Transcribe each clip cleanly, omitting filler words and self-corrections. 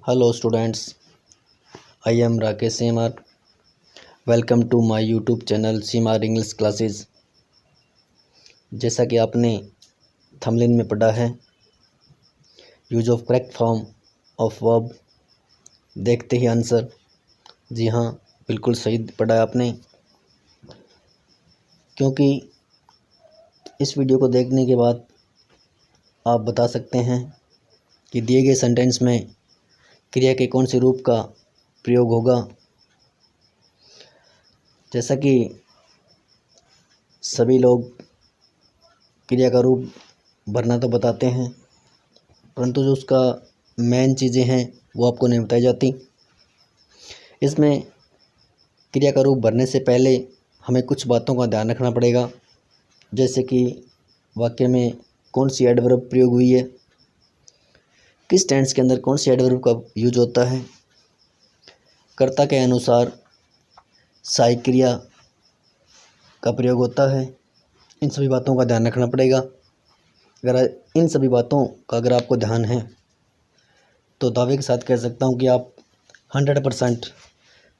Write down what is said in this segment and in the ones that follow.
Hello students, I am Rakesh Semar. Welcome to my YouTube channel Semar English Classes. जैसा कि आपने thumbnail में पढ़ा है, use of correct form of verb, देखते ही आंसर। जी हाँ, बिल्कुल सही पढ़ा है आपने, क्योंकि इस वीडियो को देखने के बाद आप बता सकते हैं कि दिए गए सेंटेंस में क्रिया के कौन से रूप का प्रयोग होगा। जैसा कि सभी लोग क्रिया का रूप भरना तो बताते हैं, परंतु जो उसका मेन चीज़ें हैं वो आपको नहीं बताई जाती। इसमें क्रिया का रूप भरने से पहले हमें कुछ बातों का ध्यान रखना पड़ेगा, जैसे कि वाक्य में कौन सी एडवर्ब प्रयोग हुई है, किस टेंस के अंदर कौन सी एडवर्ब का यूज होता है, कर्ता के अनुसार सहायक क्रिया का प्रयोग होता है। इन सभी बातों का ध्यान रखना पड़ेगा। अगर इन सभी बातों का आपको ध्यान है तो दावे के साथ कह सकता हूँ कि आप 100%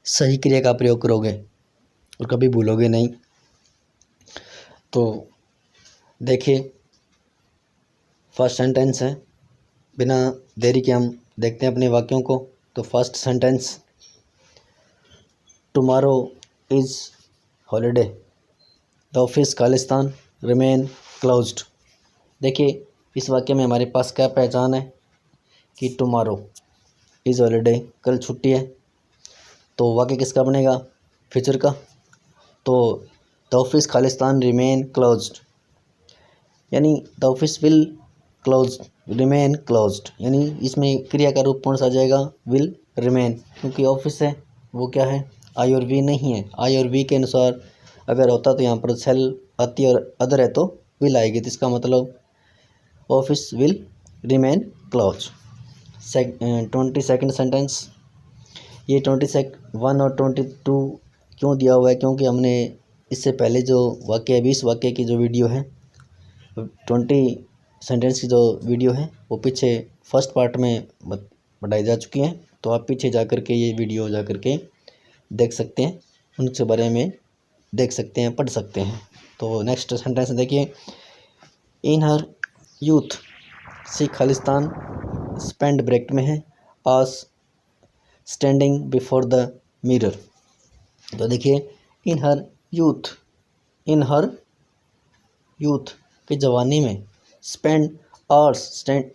सही क्रिया का प्रयोग करोगे और कभी भूलोगे नहीं। तो देखिए, फर्स्ट सेंटेंस है, बिना देरी के हम देखते हैं अपने वाक्यों को। तो first sentence, tomorrow is holiday, the office खालिस्तान रिमेन क्लोज्ड। देखिए, इस वाक्य में हमारे पास क्या पहचान है कि टुमारो इज़ हॉलीडे, कल छुट्टी है। तो वाक्य किसका बनेगा? फ्यूचर का। तो द ऑफिस खालिस्तान रिमेन क्लोज्ड, यानी the office will close remain closed, यानी इसमें क्रिया का रूप कौन सा आ जाएगा? विल रिमेन, क्योंकि ऑफिस है वो क्या है? आई और वी नहीं है। आई और वी के अनुसार अगर होता तो यहाँ पर सेल आती और अदर है तो विल आएगी, तो इसका मतलब office will remain close. 22nd sentence, ये 21 और 22 क्यों दिया हुआ है? क्योंकि हमने इससे पहले जो वाक्य है, 20 वाक्य की जो वीडियो है, 20 सेंटेंस की जो वीडियो है वो पीछे फर्स्ट पार्ट में बताई जा चुकी है। तो आप पीछे जा कर के ये वीडियो जा कर के देख सकते हैं, उनके बारे में देख सकते हैं, पढ़ सकते हैं। तो नेक्स्ट सेंटेंस देखिए, इन हर यूथ सी खालिस्तान स्पेंड ब्रैकेट में है आस स्टैंडिंग बिफोर द मिरर। तो देखिए, इन हर यूथ, इन हर यूथ के जवानी में, spend hours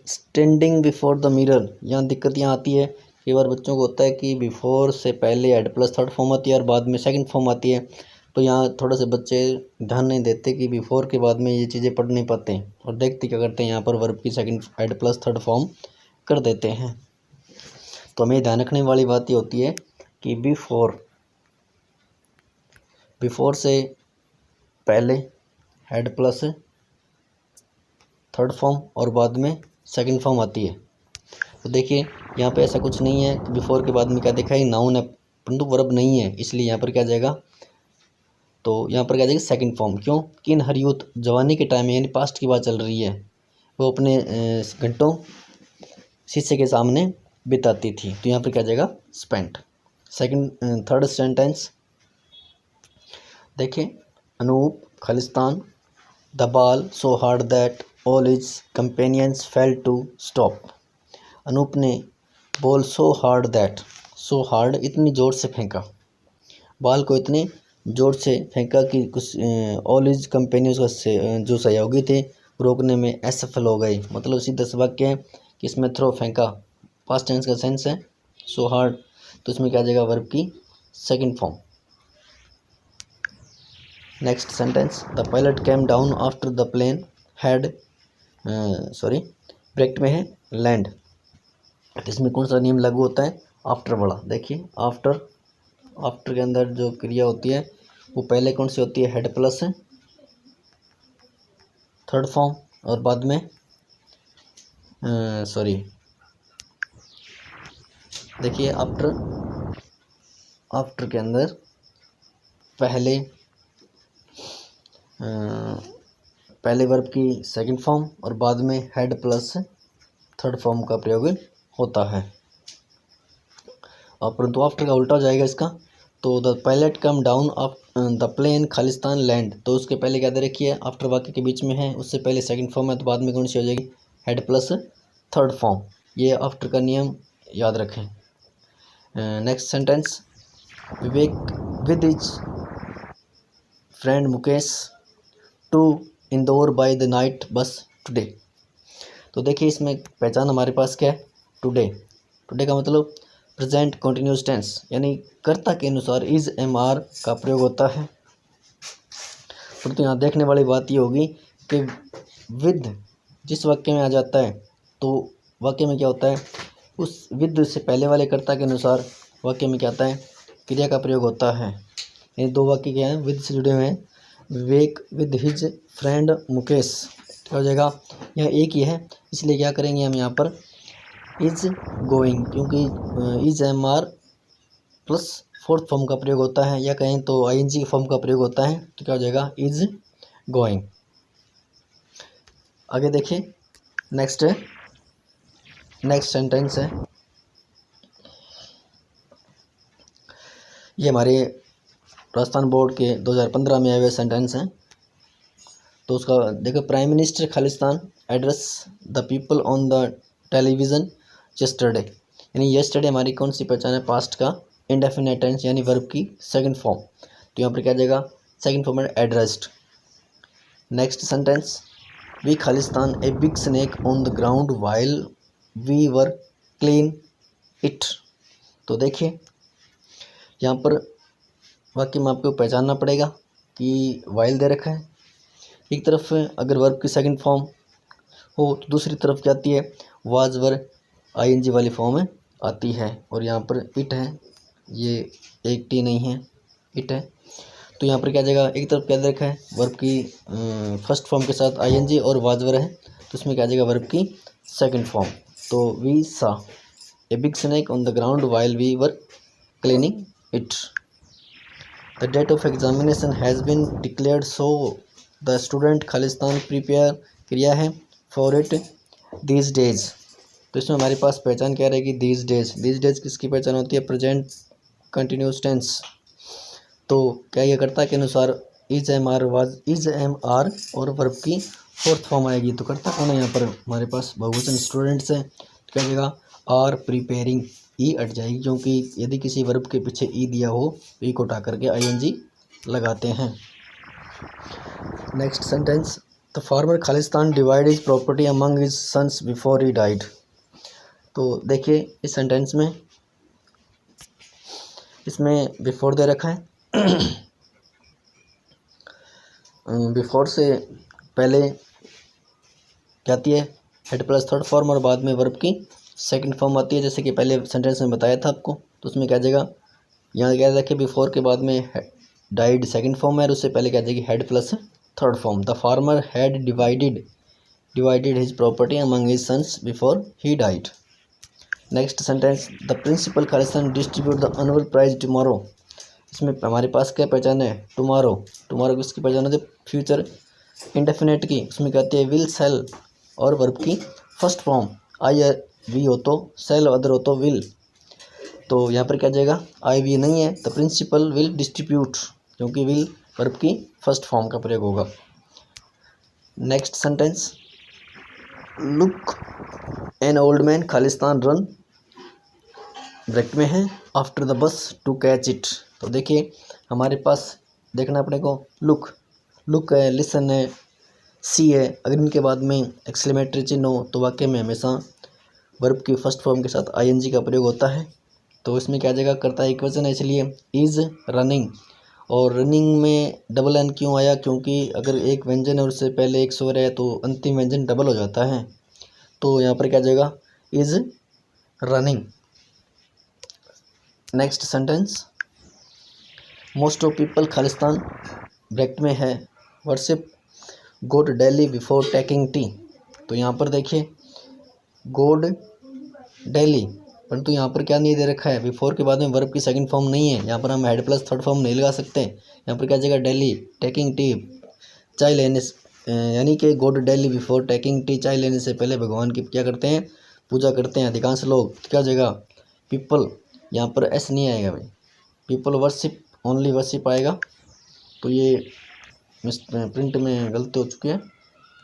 standing before the mirror. यहाँ दिक्कत यहाँ आती है, कई बार बच्चों को होता है कि बिफोर से पहले हेड प्लस थर्ड फॉर्म आती है और बाद में सेकंड फॉर्म आती है। तो यहाँ थोड़े से बच्चे ध्यान नहीं देते कि बिफोर के बाद में ये चीज़ें पढ़ नहीं पाते हैं, और देखते क्या करते हैं, यहाँ पर वर्ब की second head plus third form कर देते हैं। तो हमें ध्यान रखने वाली बात ये होती है कि बिफोर से पहले हेड प्लस थर्ड फॉर्म और बाद में सेकंड फॉर्म आती है। तो देखिए, यहाँ पे ऐसा कुछ नहीं है। बिफोर के बाद में क्या देखा है? नाउन है, परंतु वर्ब नहीं है, इसलिए यहाँ पर क्या जाएगा? तो यहाँ पर क्या जाएगा? Second form. क्यों? कि इन हर यूथ, जवानी के टाइम में, यानी पास्ट की बात चल रही है, वो अपने घंटों शीशे के सामने बिताती थी। तो यहाँ पर क्या जाएगा? स्पेंट। थर्ड सेंटेंस देखिए, अनूप खालिस्तान the ball so hard that all his companions fail to stop. Anoop ने ball so hard that, so hard इतनी ज़ोर से फेंका, बॉल को इतने ज़ोर से फेंका कि कुछ ऑल हिज कंपेनियंस का जो सहयोगी थे रोकने में असफल हो गए। मतलब सीधा सा वाक्य है कि इसमें थ्रो फेंका, पास्ट टेंस का सेंस है, सो हार्ड, तो इसमें क्या आ जाएगा? वर्ब की second form. Next sentence, the pilot came down after the plane had bracket में है लैंड। तो इसमें कौन सा नियम लागू होता है? आफ्टर वाला। देखिए, आफ्टर के अंदर जो क्रिया होती है वो पहले कौन सी होती है? हेड प्लस थर्ड फॉर्म, और बाद में देखिए, आफ्टर के अंदर पहले वर्ब की सेकंड फॉर्म और बाद में हेड प्लस थर्ड फॉर्म का प्रयोग होता है। और परंतु आफ्टर का उल्टा हो जाएगा इसका। तो the pilot come down of the plane खालिस्तान लैंड, तो उसके पहले क्या दे रखी है, आफ्टर वाक्य के बीच में है, उससे पहले सेकंड फॉर्म है, तो बाद में कौन सी हो जाएगी, हेड प्लस थर्ड फॉर्म। ये आफ्टर का नियम याद रखें। Next sentence, Vivek with his friend Mukesh to Indore by the night bus today. तो देखिए इसमें पहचान हमारे पास क्या है, टुडे। टुडे का मतलब प्रेजेंट कंटिन्यूस टेंस, यानी कर्ता के अनुसार इज एम आर का प्रयोग होता है। परंतु यहाँ देखने वाली बात ये होगी कि विद जिस वाक्य में आ जाता है तो वाक्य में क्या होता है, उस विद से पहले वाले कर्ता के अनुसार वाक्य में क्या आता है, क्रिया का प्रयोग होता है। ये दो वाक्य क्या हैं, विद से जुड़े हुए हैं, विवेक विद हिज फ्रेंड मुकेश, क्या हो जाएगा, यह एक ही है, इसलिए क्या करेंगे हम यहाँ पर इज गोइंग, क्योंकि is am are plus fourth form का प्रयोग होता है, या कहें तो आईएनजी फॉर्म का प्रयोग होता है, तो क्या हो जाएगा, इज गोइंग। आगे देखिए नेक्स्ट सेंटेंस है, ये हमारे राजस्थान बोर्ड के 2015 में आए हुए सेंटेंस हैं। तो उसका देखो, प्राइम मिनिस्टर खालिस्तान address the people on the television yesterday, यानी यस्टरडे हमारी कौन सी पहचान है, पास्ट का इंडेफिनिट टेंस यानी वर्ब की सेकंड फॉर्म। तो यहाँ पर क्या जाएगा, सेकंड फॉर्म है एड्रेस्ड। नेक्स्ट सेंटेंस, वी खालिस्तान a big snake on the ground while we were clean it. तो देखिए यहाँ पर वाक्य में आपको पहचानना पड़ेगा कि वाइल दे रखा है, एक तरफ अगर वर्ब की सेकंड फॉर्म हो तो दूसरी तरफ क्या आती है, वाज वर आईएनजी वाली फॉर्म में आती है, और यहाँ पर इट है, ये एक टी नहीं है, इट है। तो यहाँ पर क्या जाएगा, एक तरफ क्या दे रखा है, वर्ब की फर्स्ट फॉर्म के साथ आईएनजी और वाज वर है, तो उसमें क्या जाएगा, वर्ब की सेकंड फॉर्म। तो we saw a big snake on the ground while we were cleaning it. The date of examination has been declared so the student खालिस्तान प्रिपेयर, क्रिया है फॉर इट दीज डेज। तो इसमें हमारे पास पहचान क्या रहेगी, दीज डेज किसकी पहचान होती है, प्रेजेंट कंटिन्यूस टेंस। तो क्या ये कर्ता के अनुसार is am are was is am are और वर्ब की फोर्थ फॉर्म आएगी। तो कर्ता कौन है यहाँ पर, हमारे पास बहुवचन स्टूडेंट्स हैं, तो क्या जाएगा, आर प्रिपेयरिंग, ई अट जाएगी, क्योंकि यदि किसी वर्ब के पीछे ई दिया हो तो ई को उठा करके आईएनजी लगाते हैं। नेक्स्ट सेंटेंस, द फार्मर खालिस्तान divide his property among his sons before he died. तो देखिए इस सेंटेंस में इसमें बिफोर दे रखा है, बिफोर से पहले क्या आती है, हेड प्लस थर्ड फॉर्म, और बाद में वर्ब की सेकंड फॉर्म आती है, जैसे कि पहले सेंटेंस में बताया था आपको। तो उसमें क्या जाएगा, यहाँ क्या देखिए, बिफोर के बाद में डाइड सेकंड फॉर्म है, और उससे पहले क्या जाएगी, had plus third form. The farmer had divided his property among his sons before he died. Next sentence, the principal खालिस्तान distribute the annual prize tomorrow. इसमें हमारे पास क्या पहचान है, टुमारो किसकी पहचान है, फ्यूचर इंडेफिनेट की, उसमें कहते हैं विल सेल, और वर्ब की फर्स्ट फॉर्म आई वी हो तो सेल, अदर हो तो विल। तो यहाँ पर क्या जाएगा, आई वी नहीं है, तो प्रिंसिपल विल डिस्ट्रीब्यूट, क्योंकि विल वर्ब की फर्स्ट फॉर्म का प्रयोग होगा। Next sentence, look an old man खालिस्तान रन, ब्रैकेट में है, after the bus to catch it. तो देखिए हमारे पास देखना अपने को, लुक है, लिसन है, सी है, अगर इनके बाद में एक्सक्लेमेटरी चिन्ह हो तो वाक्य में हमेशा वर्ब की फर्स्ट फॉर्म के साथ आईएनजी का प्रयोग होता है। तो इसमें क्या जाएगा, कर्ता एक वचन है, इसलिए इज रनिंग, और रनिंग में डबल एन क्यों आया, क्योंकि अगर एक व्यंजन है और उससे पहले एक स्वर है तो अंतिम व्यंजन डबल हो जाता है। तो यहाँ पर क्या जाएगा, is running. Next sentence, most of people Khalistan, bracket में है, worship God daily before taking tea. तो यहाँ पर देखिए गॉड डेली, परंतु यहाँ पर क्या नहीं दे रखा है, बिफोर के बाद में वर्ब की सेकंड फॉर्म नहीं है, यहाँ पर हम हेड प्लस थर्ड फॉर्म नहीं लगा सकते। यहाँ पर क्या जगह डेली टेकिंग टी, चाय लेने से, यानी कि God daily before taking tea, चाय लेने से पहले भगवान की क्या करते हैं, पूजा करते हैं अधिकांश लोग। क्या जगह पीपल यहाँ पर एस नहीं आएगा भाई, पीपल वर्शिप ओनली वर्शिप आएगा। तो ये प्रिंट में गलती हो चुकी है,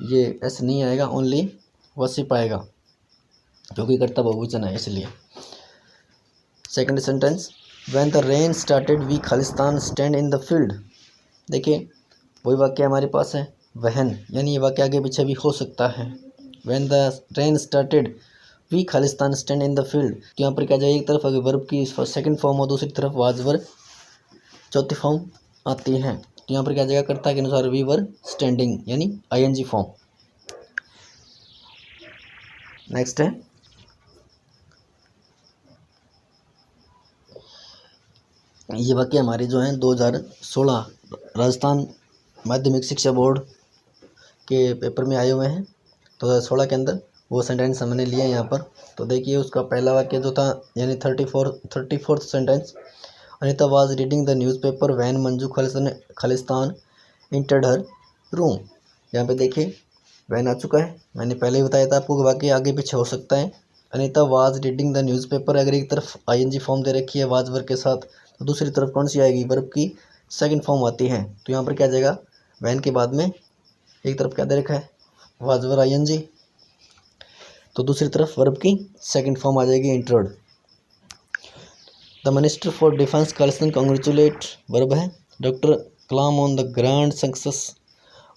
ये एस नहीं आएगा, ओनली वर्शिप आएगा क्योंकि कर्ता बहुवचन है इसलिए। Second sentence, when the rain started we खालिस्तान स्टैंड इन द फील्ड। देखिए वही वाक्य हमारे पास है, वहन, यानी ये वाक्य आगे पीछे भी हो सकता है। When the rain started we खालिस्तान स्टैंड इन द फील्ड, तो यहाँ पर क्या जाए, एक तरफ अगर वर्ब की सेकंड फॉर्म और दूसरी तरफ वाज वर चौथी फॉर्म आती है, तो यहाँ पर क्या जाएगा, कर्ता के अनुसार वी वर स्टैंडिंग यानी आईएनजी फॉर्म। नेक्स्ट है ये वाक्य हमारे जो हैं 2016 राजस्थान माध्यमिक शिक्षा बोर्ड के पेपर में आए हुए हैं। 2016 के अंदर वो सेंटेंस हमने लिए यहाँ पर। तो देखिए उसका पहला वाक्य जो था यानी 34th sentence, Anita was reading the newspaper when Manju Khalistan entered her room. यहाँ पे देखिए वैन आ चुका है, मैंने पहले ही बताया था आपको कि वाक्य आगे पीछे हो सकता है। Anita was reading the newspaper, अगर एक तरफ आईएनजी फॉर्म दे रखी है वाज वर्ब के साथ, तो दूसरी तरफ कौन सी आएगी, वर्ब की सेकंड फॉर्म आती है। तो यहाँ पर क्या जाएगा, वैन के बाद में एक तरफ क्या दे रखा है, वाज वर्ब आईएनजी, तो दूसरी तरफ वर्ब की सेकंड फॉर्म आ जाएगी entered. The minister for defence खालिस्तान कांग्रेचुलेट, वर्ब है, doctor Kalam on the grand success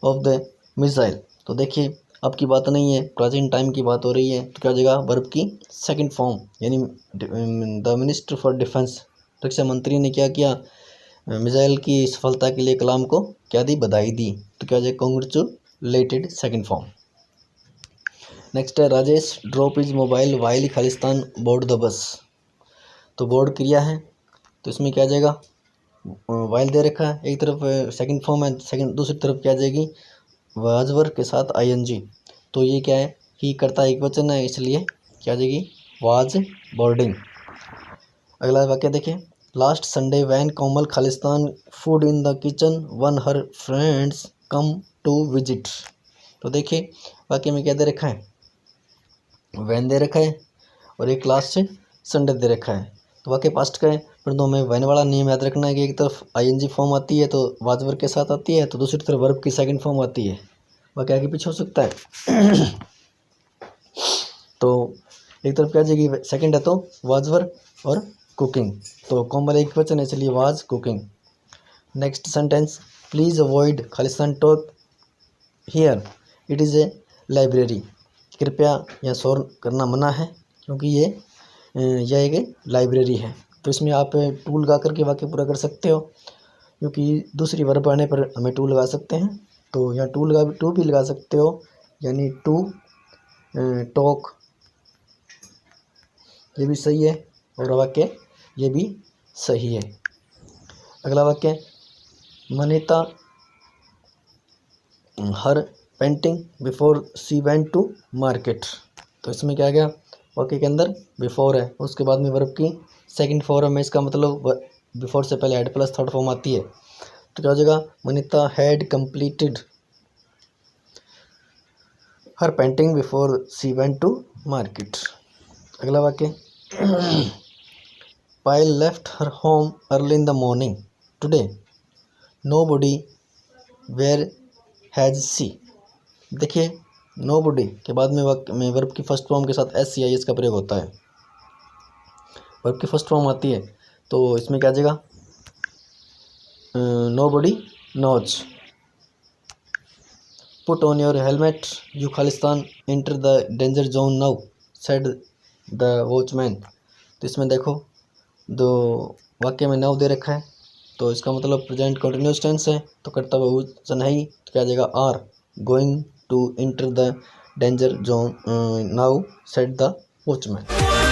of the missile. तो देखिए अब की बात नहीं है, प्राचीन टाइम की बात हो रही है, तो क्या हो जाएगा, वर्ब की सेकंड फॉर्म यानी द मिनिस्टर फॉर डिफेंस, रक्षा मंत्री ने क्या किया, मिसाइल की सफलता के लिए कलाम को क्या दी, बधाई दी, तो क्या हो जाएगा, कांग्रेचुलेटेड सेकंड फॉर्म। नेक्स्ट है Rajesh drop is mobile while Khalistan board the bus. तो बोर्ड क्रिया है, तो इसमें क्या जाएगा, वाइल दे रखा है, एक तरफ सेकंड फॉर्म है, सेकंड दूसरी तरफ क्या जाएगी, वाज वर्ब के साथ आईएनजी। तो ये क्या है, ही करता एक वचन है, इसलिए क्या जाएगी, वाज बोर्डिंग। अगला वाक्य देखिए, लास्ट संडे वैन कोमल खालिस्तान food in the kitchen when her friends come to visit. तो देखिए वाक्य में क्या दे रखा है, वैन दे रखा है और एक लास्ट संडे दे रखा है। तो वाक्य पास्ट का है, परंतु हमें वैन वाला नियम याद रखना है कि एक तरफ आईएनजी फॉर्म आती है तो वाज वर्ब के साथ आती है, तो दूसरी तरफ वर्ब की सेकंड फॉर्म आती है, वाक्य आगे पीछे हो सकता है। तो एक तरफ क्या जाएगी, सेकंड है तो वाज वर्ब और कुकिंग, तो कोमल एक वचन है इसलिए was cooking. Next sentence, please avoid Khalistan talk here it is a library. कृपया यहाँ शोर करना मना है क्योंकि यह एक लाइब्रेरी है। तो इसमें आप टू लगा करके वाक्य पूरा कर सकते हो, क्योंकि दूसरी वर्ब आने पर हमें टू लगा सकते हैं। तो यहाँ टू भी लगा सकते हो, यानी टू टॉक, ये भी सही है, और वाक्य ये भी सही है। अगला वाक्य, Manita her painting before she went to market. तो इसमें क्या गया, वाक्य के अंदर बिफोर है, उसके बाद में वर्ब की सेकंड फॉर्म में, इसका मतलब बिफोर से पहले हेड प्लस थर्ड फॉर्म आती है। तो क्या हो जाएगा, Manita had completed her painting before she went to market. अगला वाक्य, Payal left her home early in the morning today nobody where has she. देखिए नोबडी के बाद में वाक्य में वर्ब की फर्स्ट फॉर्म के साथ एस या एस का प्रयोग होता है, वर्ब की फर्स्ट फॉर्म आती है, तो इसमें क्या आ जाएगा, nobody knows. Put on your helmet you खालिस्तान enter the danger zone now said the watchman. तो इसमें देखो दो वाक्य में नाउ दे रखा है, तो इसका मतलब प्रेजेंट कंटिन्यूअस टेंस है, तो कर्ता बहुवचन है ही, तो क्या आ जाएगा, are going to enter the danger zone now said the watchman.